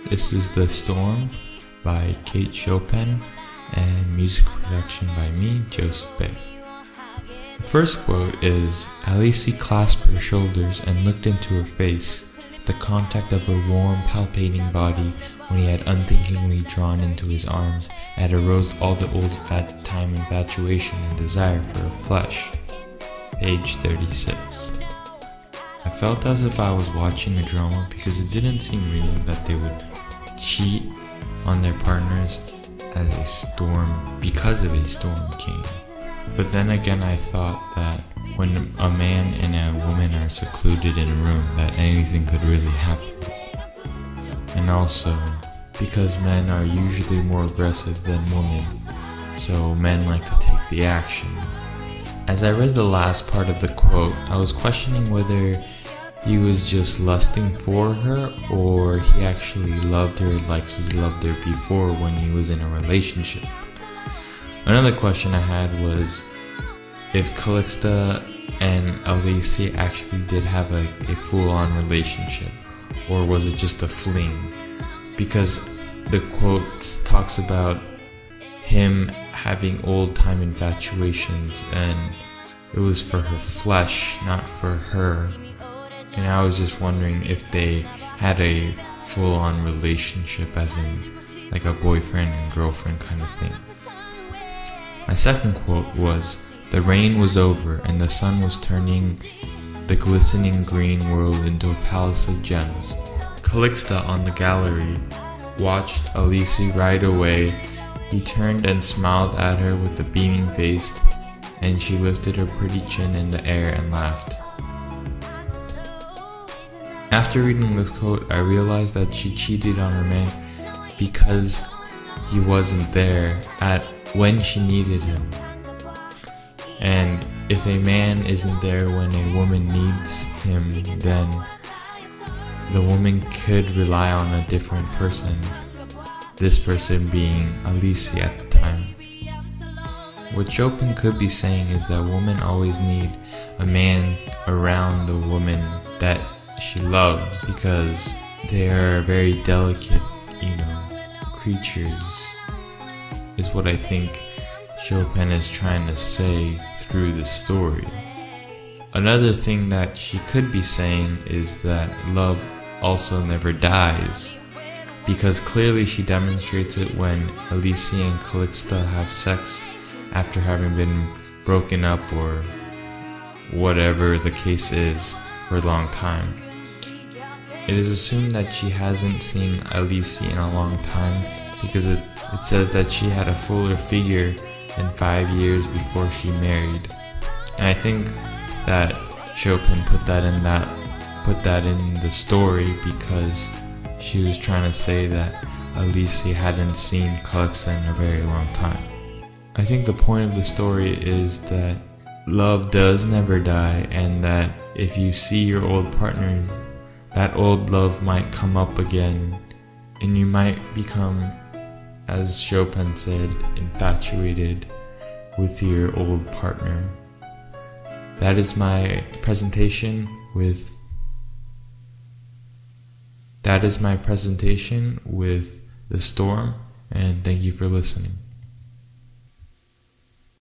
This is The Storm by Kate Chopin and music production by me, Joseph Bay. The first quote is, Alice clasped her shoulders and looked into her face. The contact of her warm, palpitating body when he had unthinkingly drawn into his arms had aroused all the old time infatuation and desire for her flesh. Page 36. I felt as if I was watching a drama because it didn't seem real that they would cheat on their partners because of a storm came. But then again, I thought that when a man and a woman are secluded in a room, that anything could really happen. And also, because men are usually more aggressive than women, so men like to take the action. As I read the last part of the quote, I was questioning whether he was just lusting for her or he actually loved her like he loved her before when he was in a relationship. Another question I had was if Calixta and Alice actually did have a full-on relationship, or was it just a fling? Because the quote talks about him having old-time infatuations and it was for her flesh, not for her. And I was just wondering if they had a full-on relationship, as in like a boyfriend and girlfriend kind of thing. My second quote was, the rain was over and the sun was turning the glistening green world into a palace of gems. Calixta on the gallery watched Alice ride away. He turned and smiled at her with a beaming face, and she lifted her pretty chin in the air and laughed. After reading this quote, I realized that she cheated on her man because he wasn't there when she needed him. And if a man isn't there when a woman needs him, then the woman could rely on a different person, this person being Alice at the time. What Chopin could be saying is that women always need a man around the woman that she loves because they are very delicate, creatures, is what I think Chopin is trying to say through the story. Another thing that she could be saying is that love also never dies, because clearly she demonstrates it when Alice and Calixta have sex after having been broken up or whatever the case is for a long time. It is assumed that she hasn't seen Alice in a long time because it says that she had a fuller figure than 5 years before she married. And I think that Chopin put that in the story because she was trying to say that Alice hadn't seen Calixta in a very long time. I think the point of the story is that love does never die, and that if you see your old partners, that old love might come up again, and you might become, as Chopin said, infatuated with your old partner. That is my presentation with The Storm, and thank you for listening.